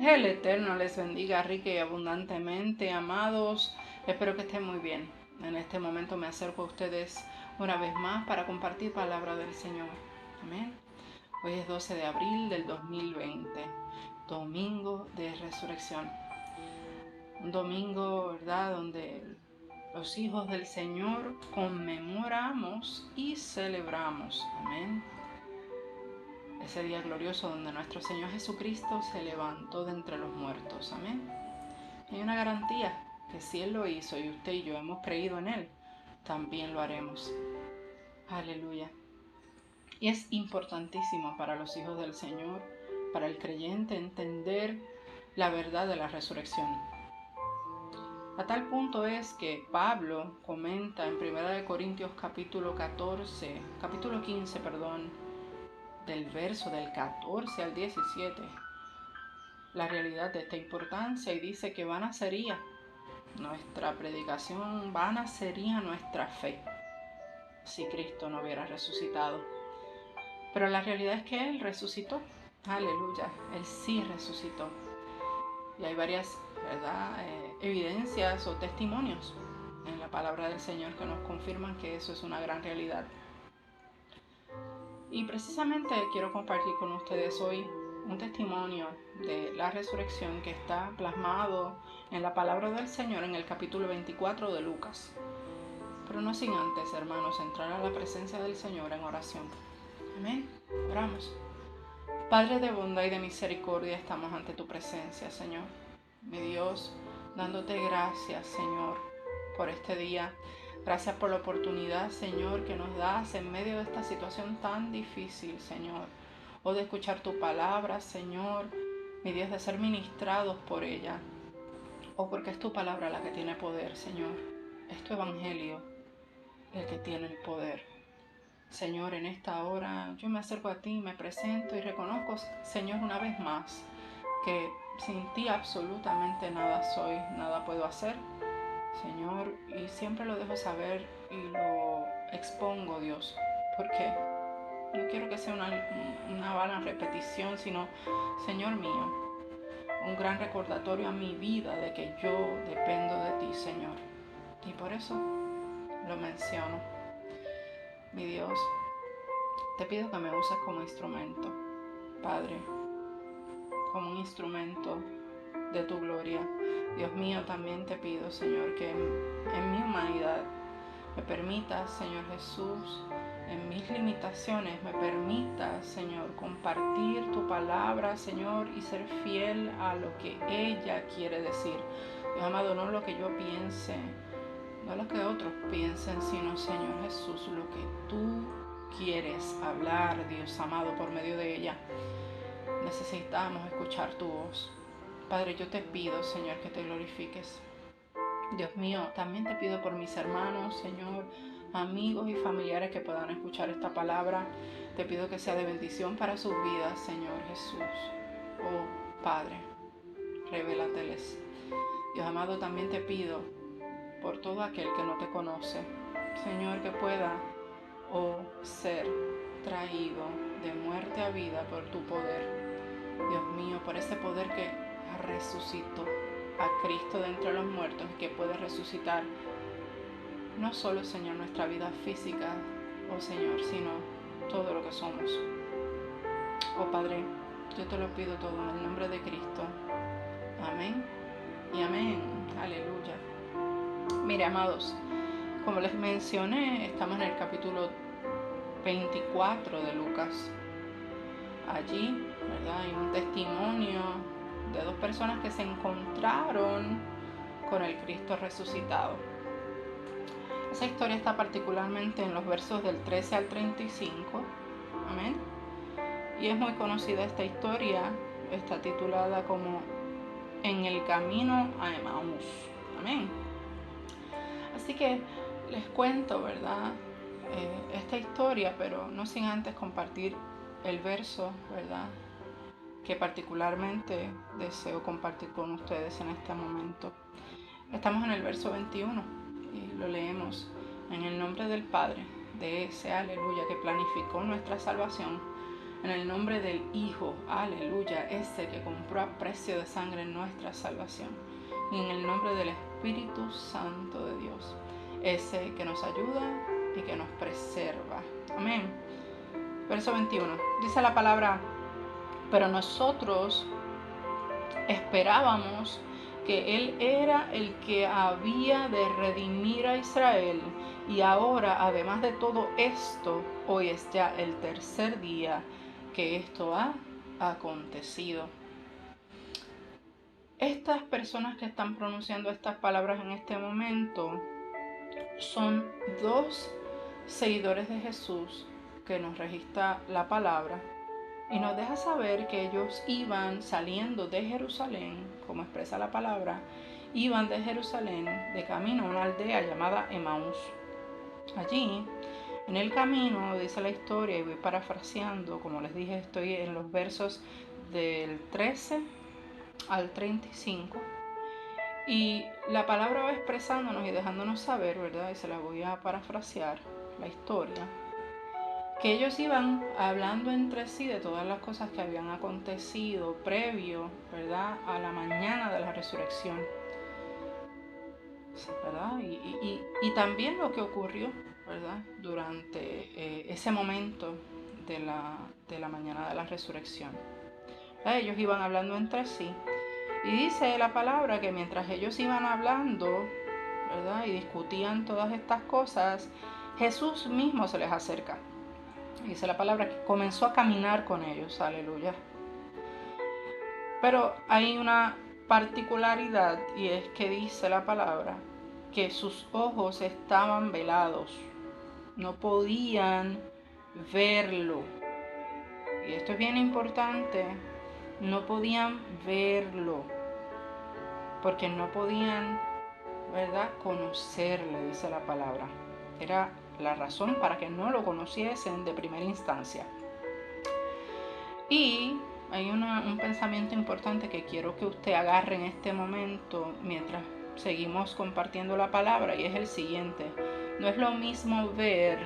El Eterno les bendiga rica y abundantemente, amados. Espero que estén muy bien. En este momento me acerco a ustedes una vez más para compartir palabra del Señor. Amén. Hoy es 12 de abril del 2020, domingo de resurrección. Un domingo, ¿verdad?, donde los hijos del Señor conmemoramos y celebramos. Amén. Ese día glorioso donde nuestro Señor Jesucristo se levantó de entre los muertos. Amén. Hay una garantía que si Él lo hizo y usted y yo hemos creído en Él, también lo haremos. Aleluya. Y es importantísimo para los hijos del Señor, para el creyente, entender la verdad de la resurrección. A tal punto es que Pablo comenta en 1 Corintios capítulo 15, del verso del 14 al 17, la realidad de esta importancia, y dice que vana sería nuestra predicación, vana sería nuestra fe si Cristo no hubiera resucitado. Pero la realidad es que Él resucitó. Aleluya, Él sí resucitó. Y hay varias, evidencias o testimonios en la palabra del Señor que nos confirman que eso es una gran realidad. Y precisamente quiero compartir con ustedes hoy un testimonio de la resurrección que está plasmado en la palabra del Señor en el capítulo 24 de Lucas. Pero no sin antes, hermanos, entrar a la presencia del Señor en oración. Amén. Oramos. Padre de bondad y de misericordia, estamos ante tu presencia, Señor. Mi Dios, dándote gracias, Señor, por este día. Gracias por la oportunidad, Señor, que nos das en medio de esta situación tan difícil, Señor. O de escuchar tu palabra, Señor, mi Dios, de ser ministrados por ella. O porque es tu palabra la que tiene poder, Señor. Es tu evangelio el que tiene el poder. Señor, en esta hora yo me acerco a ti, me presento y reconozco, Señor, una vez más, que sin ti absolutamente nada soy, nada puedo hacer, Señor, y siempre lo dejo saber y lo expongo, Dios, porque no quiero que sea una vana repetición, sino, Señor mío, un gran recordatorio a mi vida de que yo dependo de ti, Señor, y por eso lo menciono. Mi Dios, te pido que me uses como instrumento, Padre, como un instrumento de tu gloria. Dios mío, también te pido, Señor, que en mi humanidad me permitas, Señor Jesús, en mis limitaciones, me permitas, Señor, compartir tu palabra, Señor, y ser fiel a lo que ella quiere decir. Dios amado, no lo que yo piense, no lo que otros piensen, sino, Señor Jesús, lo que tú quieres hablar, Dios amado, por medio de ella. Necesitamos escuchar tu voz. Padre, yo te pido, Señor, que te glorifiques. Dios mío, también te pido por mis hermanos, Señor, amigos y familiares que puedan escuchar esta palabra. Te pido que sea de bendición para sus vidas, Señor Jesús. Oh, Padre, revélateles. Dios amado, también te pido por todo aquel que no te conoce, Señor, que pueda ser traído de muerte a vida por tu poder. Dios mío, por ese poder que resucitó a Cristo de entre los muertos y que puede resucitar no solo, Señor, nuestra vida física, oh Señor, sino todo lo que somos. Oh Padre, yo te lo pido todo en el nombre de Cristo. Amén y amén. Aleluya. Mire, amados, como les mencioné, estamos en el capítulo 24 de Lucas. Allí, ¿verdad?, hay un testimonio de dos personas que se encontraron con el Cristo resucitado. Esa historia está particularmente en los versos del 13 al 35. Amén. Y es muy conocida esta historia. Está titulada como En el camino a Emaús. Amén. Así que les cuento, ¿verdad?, esta historia, pero no sin antes compartir el verso, ¿verdad?, que particularmente deseo compartir con ustedes en este momento. Estamos en el verso 21 y lo leemos. En el nombre del Padre, de ese aleluya que planificó nuestra salvación, en el nombre del Hijo, aleluya, ese que compró a precio de sangre nuestra salvación, y en el nombre del Espíritu Santo de Dios, ese que nos ayuda y que nos preserva. Amén. Verso 21, dice la palabra: pero nosotros esperábamos que Él era el que había de redimir a Israel, y ahora, además de todo esto, hoy es ya el tercer día que esto ha acontecido. Estas personas que están pronunciando estas palabras en este momento son dos seguidores de Jesús que nos registra la palabra y nos deja saber que ellos iban saliendo de Jerusalén, como expresa la palabra, iban de Jerusalén de camino a una aldea llamada Emaús. Allí, en el camino, dice la historia, y voy parafraseando, como les dije, estoy en los versos del 13 al 35, y la palabra va expresándonos y dejándonos saber, ¿verdad? Y se la voy a parafrasear, la historia, que ellos iban hablando entre sí de todas las cosas que habían acontecido previo, ¿verdad?, a la mañana de la resurrección, ¿verdad? Y también lo que ocurrió, ¿verdad?, durante ese momento de la mañana de la resurrección. ¿Verdad? Ellos iban hablando entre sí, y dice la palabra que mientras ellos iban hablando, ¿verdad?, y discutían todas estas cosas, Jesús mismo se les acerca. Dice la palabra que comenzó a caminar con ellos, aleluya. Pero hay una particularidad, y es que dice la palabra que sus ojos estaban velados, no podían verlo. Y esto es bien importante, no podían verlo, porque no podían, ¿verdad?, conocerle, dice la palabra. Era la razón para que no lo conociesen de primera instancia. Y hay un pensamiento importante que quiero que usted agarre en este momento mientras seguimos compartiendo la palabra, y es el siguiente: no es lo mismo ver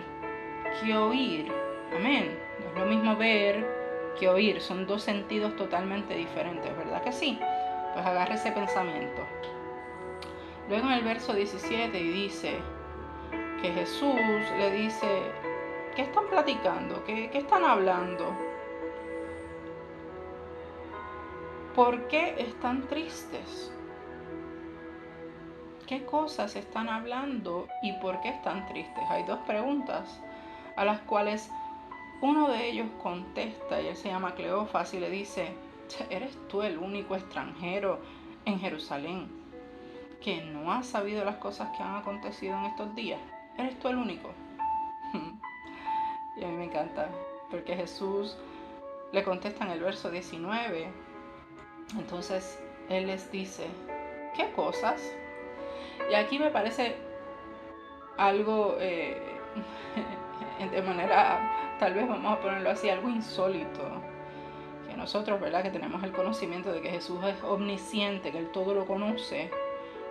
que oír. Amén. No es lo mismo ver que oír, son dos sentidos totalmente diferentes, ¿verdad que sí? Pues agarre ese pensamiento. Luego en el verso 17 dice que Jesús le dice: ¿qué están platicando? ¿Qué están hablando? ¿Por qué están tristes? ¿Qué cosas están hablando y por qué están tristes? Hay dos preguntas a las cuales uno de ellos contesta, y él se llama Cleofas, y le dice: ¿eres tú el único extranjero en Jerusalén que no ha sabido las cosas que han acontecido en estos días? ¿Eres tú el único? Y a mí me encanta, porque Jesús le contesta en el verso 19. Entonces Él les dice: ¿qué cosas? Y aquí me parece algo, de manera, tal vez vamos a ponerlo así, algo insólito. Que nosotros, ¿verdad?, que tenemos el conocimiento de que Jesús es omnisciente, que Él todo lo conoce,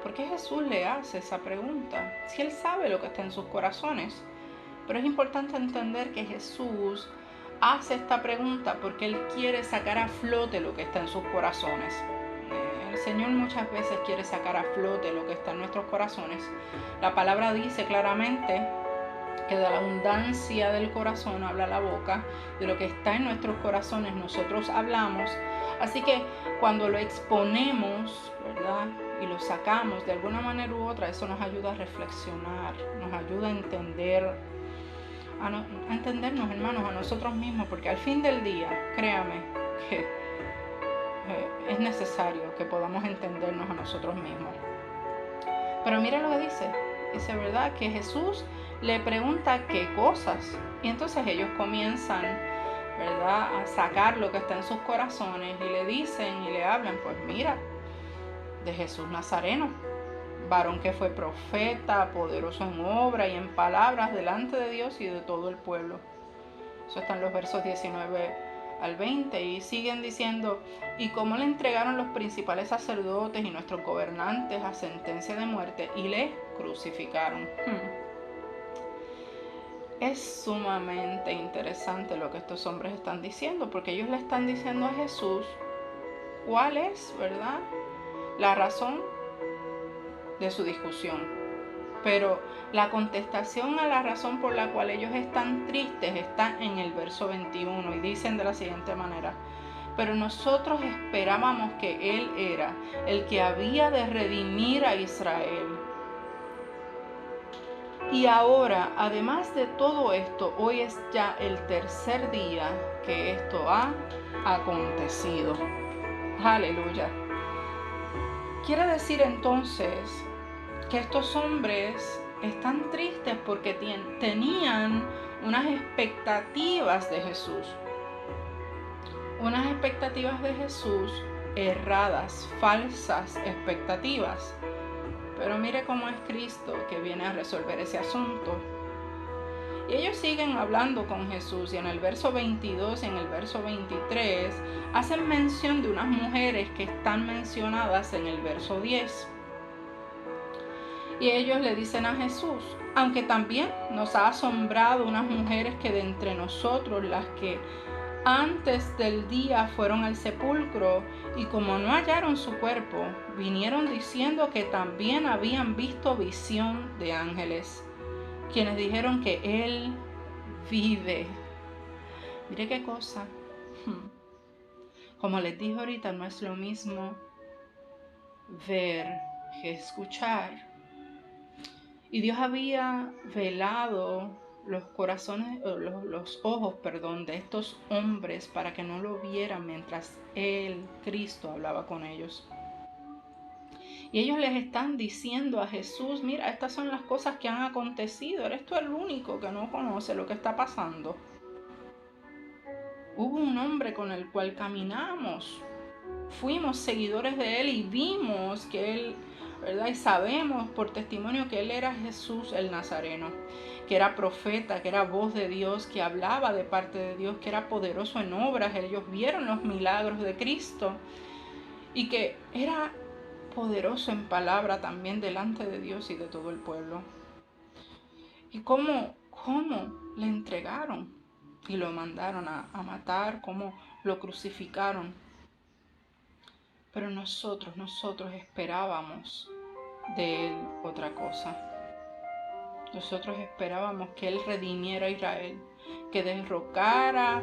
¿por qué Jesús le hace esa pregunta? Si Él sabe lo que está en sus corazones. Pero es importante entender que Jesús hace esta pregunta porque Él quiere sacar a flote lo que está en sus corazones. El Señor muchas veces quiere sacar a flote lo que está en nuestros corazones. La palabra dice claramente que de la abundancia del corazón habla la boca, de lo que está en nuestros corazones nosotros hablamos. Así que cuando lo exponemos, ¿verdad?, y lo sacamos de alguna manera u otra, eso nos ayuda a reflexionar, nos ayuda a entender, a entendernos, hermanos, a nosotros mismos, porque al fin del día, créame que es necesario que podamos entendernos a nosotros mismos. Pero mira lo que dice, ¿verdad?, que Jesús le pregunta qué cosas, y entonces ellos comienzan, ¿verdad?, a sacar lo que está en sus corazones, y le dicen y le hablan, pues mira, de Jesús Nazareno, varón que fue profeta, poderoso en obra y en palabras delante de Dios y de todo el pueblo. Eso está en los versos 19 al 20, y siguen diciendo: y cómo le entregaron los principales sacerdotes y nuestros gobernantes a sentencia de muerte y le crucificaron. es sumamente interesante lo que estos hombres están diciendo, porque ellos le están diciendo a Jesús cuál es, ¿verdad?, la razón de su discusión. Pero la contestación a la razón por la cual ellos están tristes está en el verso 21 y dicen de la siguiente manera: pero nosotros esperábamos que Él era el que había de redimir a Israel. Y ahora, además de todo esto, hoy es ya el tercer día que esto ha acontecido. Aleluya. Quiere decir entonces que estos hombres están tristes porque tenían unas expectativas de Jesús. Unas expectativas de Jesús erradas, falsas expectativas. Pero mire cómo es Cristo que viene a resolver ese asunto. Y ellos siguen hablando con Jesús, y en el verso 22 y en el verso 23 hacen mención de unas mujeres que están mencionadas en el verso 10. Y ellos le dicen a Jesús: aunque también nos ha asombrado unas mujeres que de entre nosotros, las que antes del día fueron al sepulcro, y como no hallaron su cuerpo, vinieron diciendo que también habían visto visión de ángeles, quienes dijeron que Él vive. Mire qué cosa. Como les dije ahorita, no es lo mismo ver que escuchar. Y Dios había velado los corazones, los ojos, de estos hombres para que no lo vieran mientras Cristo, hablaba con ellos. Y ellos les están diciendo a Jesús: mira, estas son las cosas que han acontecido. ¿Eres tú el único que no conoce lo que está pasando? Hubo un hombre con el cual caminamos. Fuimos seguidores de Él y vimos que Él, ¿verdad?, y sabemos por testimonio que Él era Jesús el Nazareno, que era profeta, que era voz de Dios, que hablaba de parte de Dios, que era poderoso en obras. Ellos vieron los milagros de Cristo y que era poderoso en palabra también delante de Dios y de todo el pueblo. Y cómo le entregaron y lo mandaron a matar, cómo lo crucificaron. Pero nosotros esperábamos de Él otra cosa. Nosotros esperábamos que Él redimiera a Israel, que derrocara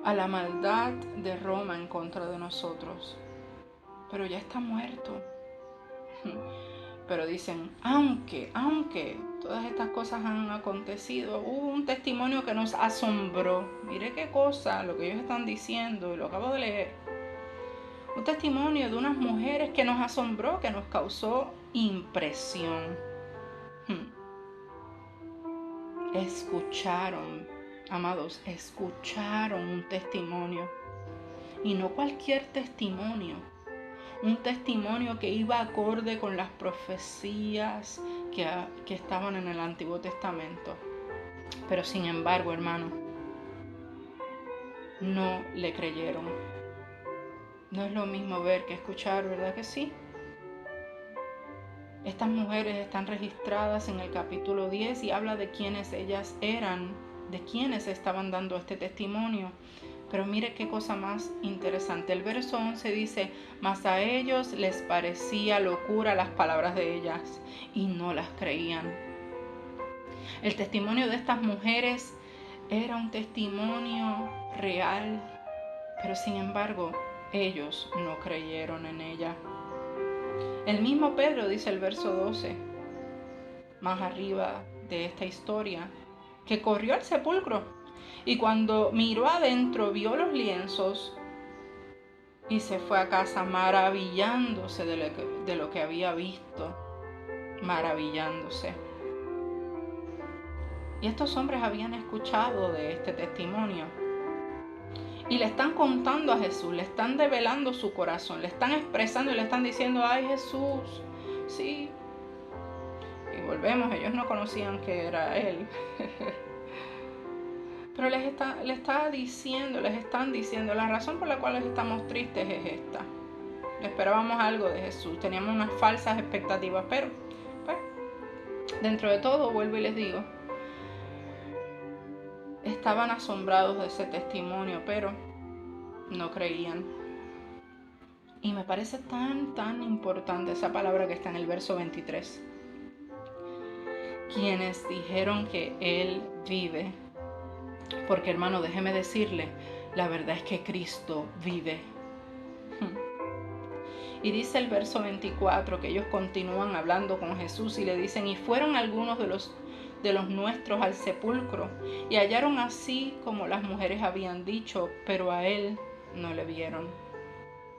a la maldad de Roma en contra de nosotros. Pero ya está muerto. Pero dicen, aunque todas estas cosas han acontecido, hubo un testimonio que nos asombró. Mire qué cosa, lo que ellos están diciendo, y lo acabo de leer. Un testimonio de unas mujeres que nos asombró, que nos causó impresión. Escucharon, amados, escucharon un testimonio. Y no cualquier testimonio. Un testimonio que iba acorde con las profecías que estaban en el Antiguo Testamento. Pero sin embargo, hermano, no le creyeron. No es lo mismo ver que escuchar, ¿verdad que sí? Estas mujeres están registradas en el capítulo 10 y habla de quiénes ellas eran, de quiénes estaban dando este testimonio. Pero mire qué cosa más interesante. El verso 11 dice: mas a ellos les parecía locura las palabras de ellas y no las creían. El testimonio de estas mujeres era un testimonio real, pero sin embargo ellos no creyeron en ella. El mismo Pedro dice el verso 12, más arriba de esta historia, que corrió al sepulcro y cuando miró adentro vio los lienzos y se fue a casa maravillándose de lo que había visto, maravillándose. Y estos hombres habían escuchado de este testimonio y le están contando a Jesús, le están develando su corazón, le están expresando y le están diciendo: ay, Jesús, sí. Y volvemos, ellos no conocían que era Él. Pero les están diciendo, la razón por la cual estamos tristes es esta. Esperábamos algo de Jesús, teníamos unas falsas expectativas, pero pues, dentro de todo, vuelvo y les digo, estaban asombrados de ese testimonio, pero no creían. Y me parece tan importante esa palabra que está en el verso 23. Quienes dijeron que Él vive. Porque, hermano, déjeme decirle, la verdad es que Cristo vive. Y dice el verso 24 que ellos continúan hablando con Jesús y le dicen, y fueron algunos de los nuestros al sepulcro y hallaron así como las mujeres habían dicho, pero a Él no le vieron.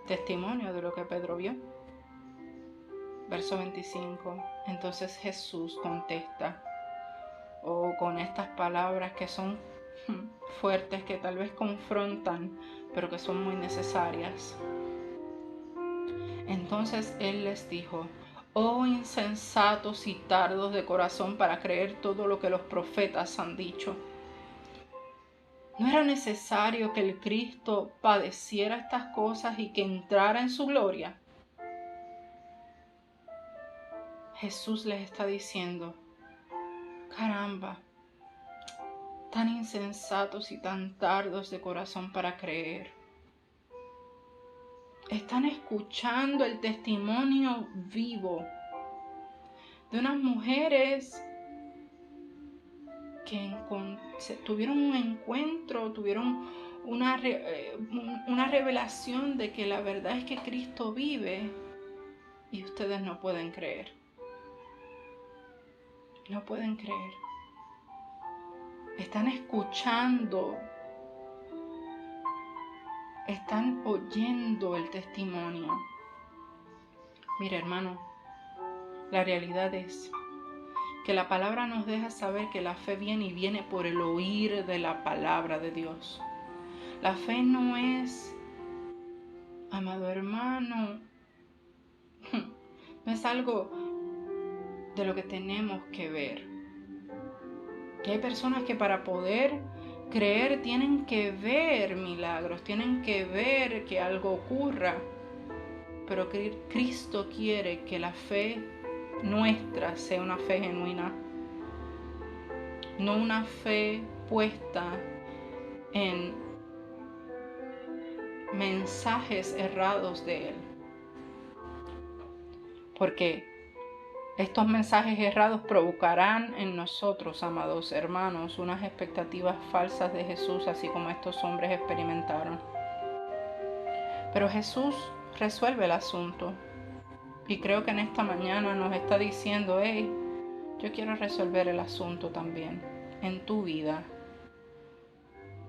Testimonio de lo que Pedro vio. Verso 25. Entonces Jesús contesta, con estas palabras que son fuertes, que tal vez confrontan, pero que son muy necesarias. Entonces Él les dijo, oh insensatos y tardos de corazón para creer todo lo que los profetas han dicho. ¿No era necesario que el Cristo padeciera estas cosas y que entrara en su gloria? Jesús les está diciendo, caramba, tan insensatos y tan tardos de corazón para creer. Están escuchando el testimonio vivo de unas mujeres que tuvieron un encuentro, tuvieron una revelación de que la verdad es que Cristo vive y ustedes no pueden creer. No pueden creer. Están escuchando, están oyendo el testimonio. Mira, hermano, la realidad es que la palabra nos deja saber que la fe viene y viene por el oír de la palabra de Dios. La fe no es, amado hermano, no es algo de lo que tenemos que ver. Que hay personas que para poder creer tienen que ver milagros, tienen que ver que algo ocurra. Pero Cristo quiere que la fe nuestra sea una fe genuina, no una fe puesta en mensajes errados de Él. Porque estos mensajes errados provocarán en nosotros, amados hermanos, unas expectativas falsas de Jesús, así como estos hombres experimentaron. Pero Jesús resuelve el asunto. Y creo que en esta mañana nos está diciendo, hey, yo quiero resolver el asunto también en tu vida.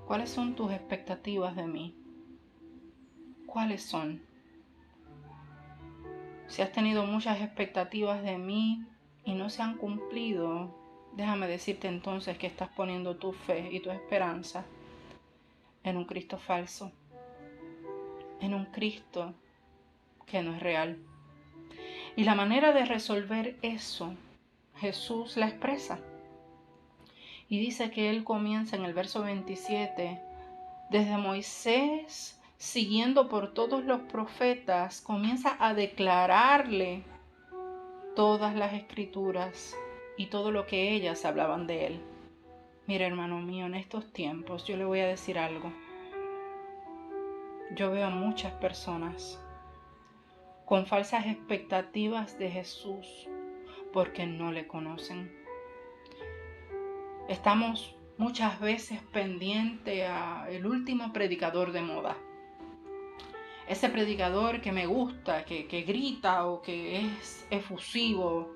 ¿Cuáles son tus expectativas de mí? ¿Cuáles son? Si has tenido muchas expectativas de mí y no se han cumplido, déjame decirte entonces que estás poniendo tu fe y tu esperanza en un Cristo falso, en un Cristo que no es real. Y la manera de resolver eso, Jesús la expresa. Y dice que Él comienza en el verso 27, desde Moisés, siguiendo por todos los profetas, comienza a declararle todas las escrituras y todo lo que ellas hablaban de Él. Mira, hermano mío, en estos tiempos yo le voy a decir algo. Yo veo a muchas personas con falsas expectativas de Jesús porque no le conocen. Estamos muchas veces pendientes al último predicador de moda. Ese predicador que me gusta, que grita o que es efusivo.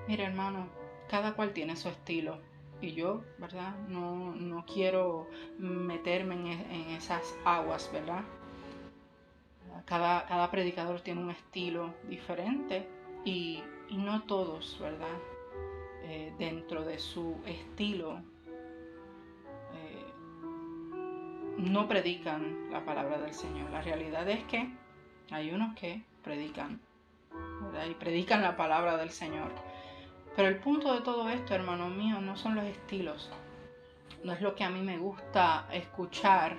Mira, hermano, cada cual tiene su estilo. Y yo, ¿verdad? No quiero meterme en esas aguas, ¿verdad? Cada predicador tiene un estilo diferente y no todos, ¿verdad? Dentro de su estilo no predican la palabra del Señor. La realidad es que hay unos que predican, ¿verdad? Y predican la palabra del Señor. Pero el punto de todo esto, hermano mío, no son los estilos. No es lo que a mí me gusta escuchar.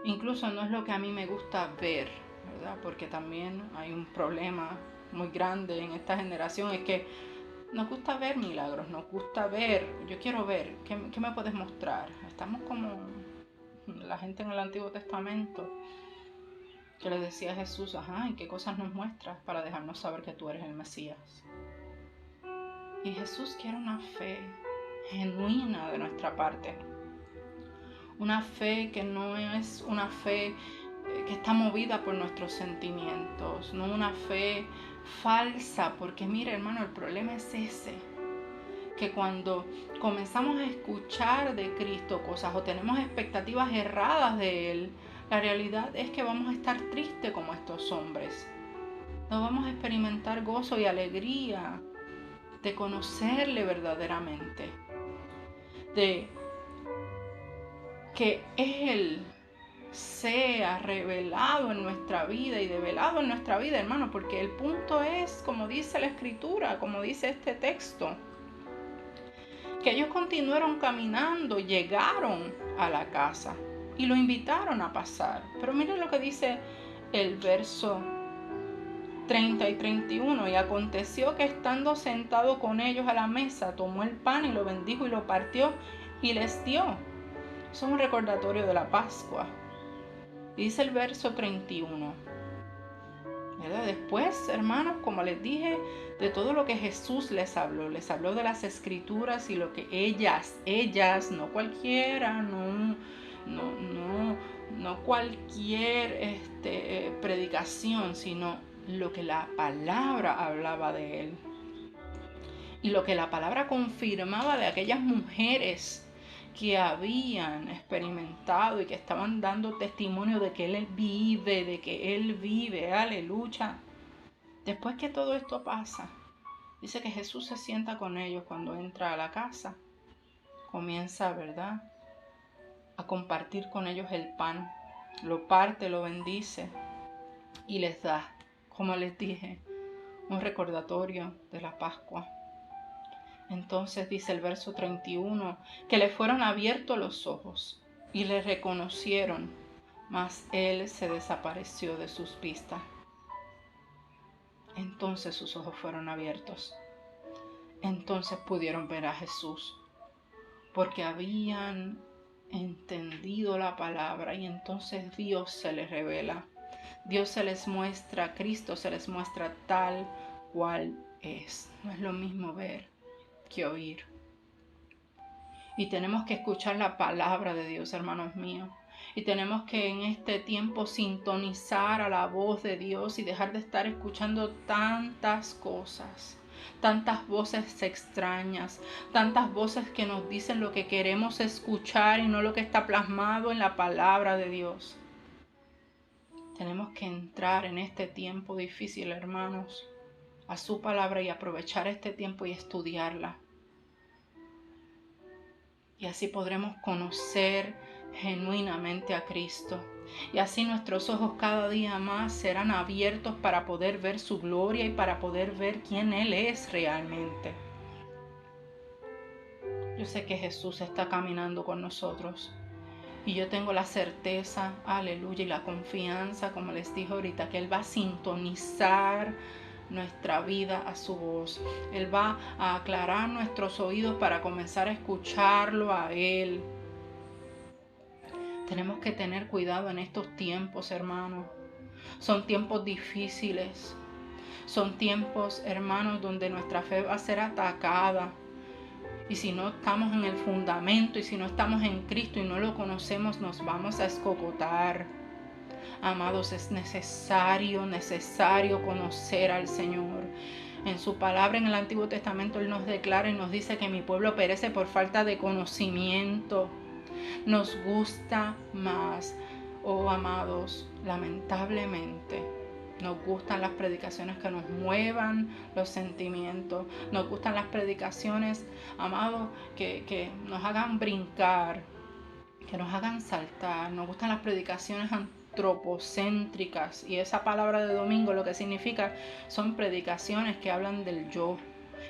Incluso no es lo que a mí me gusta ver, ¿verdad? Porque también hay un problema muy grande en esta generación. Es que nos gusta ver milagros, nos gusta ver, yo quiero ver, ¿qué me puedes mostrar? Estamos como la gente en el Antiguo Testamento que le decía a Jesús, ¿y qué cosas nos muestras para dejarnos saber que tú eres el Mesías? Y Jesús quiere una fe genuina de nuestra parte. Una fe que no es una fe que está movida por nuestros sentimientos, no una fe falsa, porque mire, hermano, el problema es ese, que cuando comenzamos a escuchar de Cristo cosas o tenemos expectativas erradas de Él, la realidad es que vamos a estar tristes como estos hombres. No vamos a experimentar gozo y alegría de conocerle verdaderamente, de que Él sea revelado en nuestra vida y develado en nuestra vida, hermano, porque el punto es, como dice la Escritura, como dice este texto, que ellos continuaron caminando, llegaron a la casa y lo invitaron a pasar. Pero miren lo que dice el verso 30 y 31. Y aconteció que estando sentado con ellos a la mesa, tomó el pan y lo bendijo y lo partió y les dio. Eso es un recordatorio de la Pascua. Dice el verso 31. ¿Verdad? Después, hermanos, como les dije, de todo lo que Jesús les habló de las Escrituras y lo que ellas, no cualquiera, no cualquier predicación, sino lo que la palabra hablaba de Él. Y lo que la palabra confirmaba de aquellas mujeres que habían experimentado y que estaban dando testimonio de que Él vive, aleluya. Después que todo esto pasa, dice que Jesús se sienta con ellos cuando entra a la casa. Comienza, ¿verdad?, a compartir con ellos el pan. Lo parte, lo bendice y les da, como les dije, un recordatorio de la Pascua. Entonces dice el verso 31, que le fueron abiertos los ojos y le reconocieron, mas Él se desapareció de sus vistas. Entonces sus ojos fueron abiertos. Entonces pudieron ver a Jesús, porque habían entendido la palabra y entonces Dios se les revela. Dios se les muestra, Cristo se les muestra tal cual es. No es lo mismo ver que oír. Y tenemos que escuchar la palabra de Dios, hermanos míos. Y tenemos que en este tiempo sintonizar a la voz de Dios y dejar de estar escuchando tantas cosas, tantas voces extrañas, tantas voces que nos dicen lo que queremos escuchar y no lo que está plasmado en la palabra de Dios. Tenemos que entrar en este tiempo difícil, hermanos, a su palabra y aprovechar este tiempo y estudiarla. Y así podremos conocer genuinamente a Cristo. Y así nuestros ojos cada día más serán abiertos para poder ver su gloria y para poder ver quién Él es realmente. Yo sé que Jesús está caminando con nosotros. Y yo tengo la certeza, aleluya, y la confianza, como les dije ahorita, que Él va a sintonizar nuestra vida a su voz. Él va a aclarar nuestros oídos para comenzar a escucharlo a Él. Tenemos que tener cuidado en estos tiempos, hermanos. Son tiempos difíciles. Son tiempos, hermanos, donde nuestra fe va a ser atacada. Y si no estamos en el fundamento y si no estamos en Cristo y no lo conocemos, nos vamos a escocotar. Amados, es necesario conocer al Señor. En su palabra en el Antiguo Testamento Él nos declara y nos dice que mi pueblo perece por falta de conocimiento. Nos gusta más, amados, lamentablemente, nos gustan las predicaciones que nos muevan los sentimientos. Nos gustan las predicaciones, amados, que nos hagan brincar, que nos hagan saltar. Nos gustan las predicaciones antropocéntricas. Y esa palabra de domingo lo que significa son predicaciones que hablan del yo,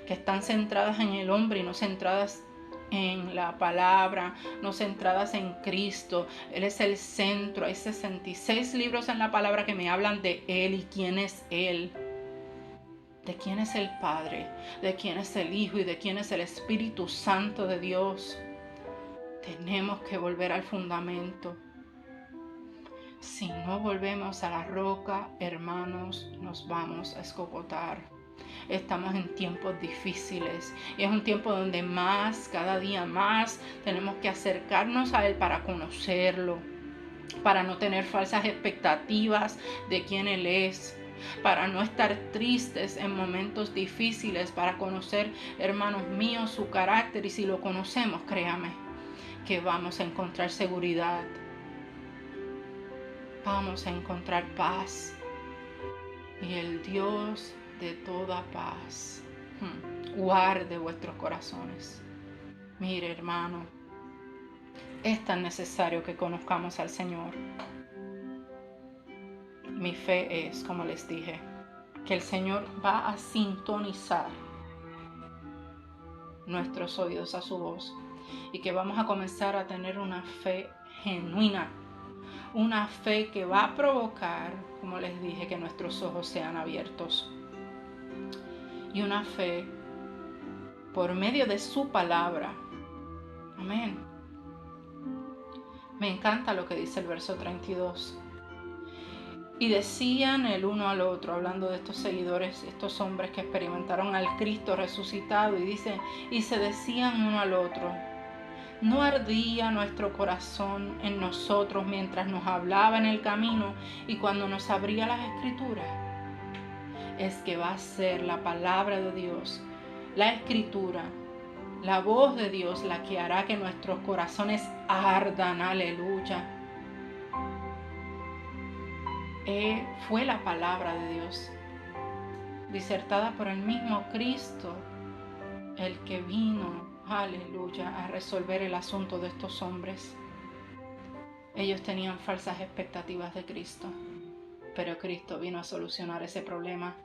que están centradas en el hombre y no centradas en la palabra, no centradas en Cristo. Él es el centro. Hay 66 libros en la palabra que me hablan de Él y quién es Él. de quién es el Padre, de quién es el Hijo y de quién es el Espíritu Santo de Dios. Tenemos que volver al fundamento. Si no volvemos a la roca, hermanos, nos vamos a escogotar. Estamos en tiempos difíciles y es un tiempo donde cada día más, tenemos que acercarnos a Él para conocerlo, para no tener falsas expectativas de quién Él es, para no estar tristes en momentos difíciles, para conocer, hermanos míos, su carácter. Y si lo conocemos, créame que vamos a encontrar seguridad, vamos a encontrar paz, y el Dios de toda paz guarde vuestros corazones. Mire, hermano, es tan necesario que conozcamos al Señor. Mi fe es, como les dije, que el Señor va a sintonizar nuestros oídos a su voz y que vamos a comenzar a tener una fe genuina, una fe que va a provocar, como les dije, que nuestros ojos sean abiertos, y una fe por medio de su palabra. Amén. Me encanta lo que dice el verso 32. Y decían el uno al otro, hablando de estos seguidores, estos hombres que experimentaron al Cristo resucitado, y dicen, y se decían uno al otro: ¿no ardía nuestro corazón en nosotros mientras nos hablaba en el camino y cuando nos abría las Escrituras? Es que va a ser la palabra de Dios, la Escritura, la voz de Dios, la que hará que nuestros corazones ardan. Aleluya. Fue la palabra de Dios, disertada por el mismo Cristo, el que vino, aleluya, a resolver el asunto de estos hombres. Ellos tenían falsas expectativas de Cristo, pero Cristo vino a solucionar ese problema,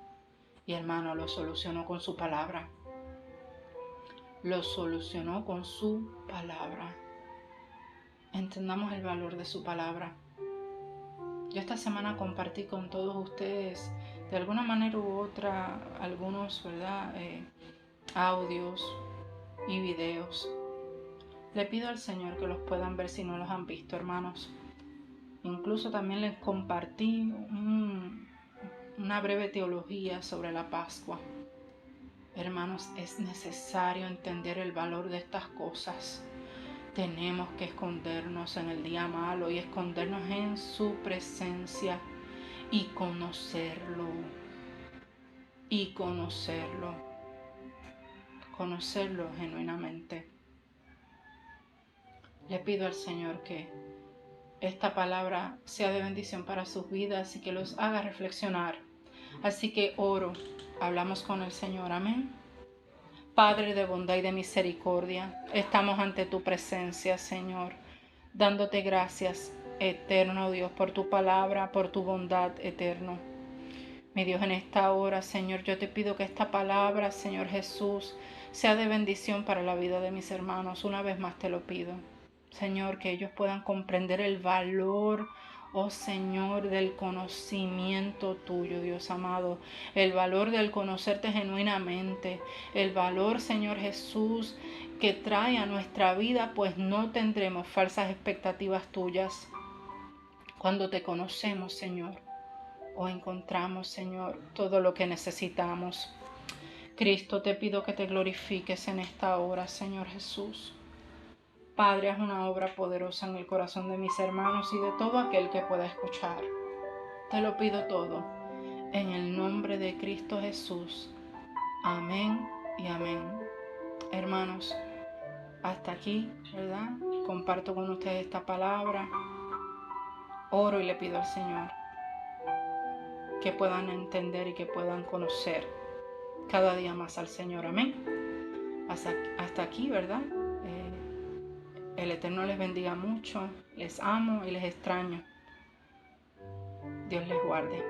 y hermano, lo solucionó con su palabra. Lo solucionó con su palabra. Entendamos el valor de su palabra. Yo esta semana compartí con todos ustedes, de alguna manera u otra, algunos, audios y videos. Le pido al Señor que los puedan ver si no los han visto, hermanos. Incluso también les compartí una breve teología sobre la Pascua. Hermanos, es necesario entender el valor de estas cosas. Tenemos que escondernos en el día malo y escondernos en su presencia y conocerlo. Conocerlo genuinamente. Le pido al Señor que esta palabra sea de bendición para sus vidas y que los haga reflexionar. Así que oro, hablamos con el Señor. Amén. Padre de bondad y de misericordia, estamos ante tu presencia, Señor, dándote gracias, eterno Dios, por tu palabra, por tu bondad, eterno. Mi Dios, en esta hora, Señor, yo te pido que esta palabra, Señor Jesús, sea de bendición para la vida de mis hermanos. Una vez más te lo pido, Señor, que ellos puedan comprender el valor, oh Señor, del conocimiento tuyo, Dios amado, el valor del conocerte genuinamente, el valor, Señor Jesús, que trae a nuestra vida, pues no tendremos falsas expectativas tuyas cuando te conocemos, Señor, o encontramos, Señor, todo lo que necesitamos. Cristo, te pido que te glorifiques en esta hora, Señor Jesús. Padre, haz una obra poderosa en el corazón de mis hermanos y de todo aquel que pueda escuchar. Te lo pido todo, en el nombre de Cristo Jesús. Amén y amén. Hermanos, hasta aquí, ¿verdad? Comparto con ustedes esta palabra. Oro y le pido al Señor que puedan entender y que puedan conocer cada día más al Señor. Amén. Hasta aquí, ¿verdad? El Eterno les bendiga mucho, les amo y les extraño. Dios les guarde.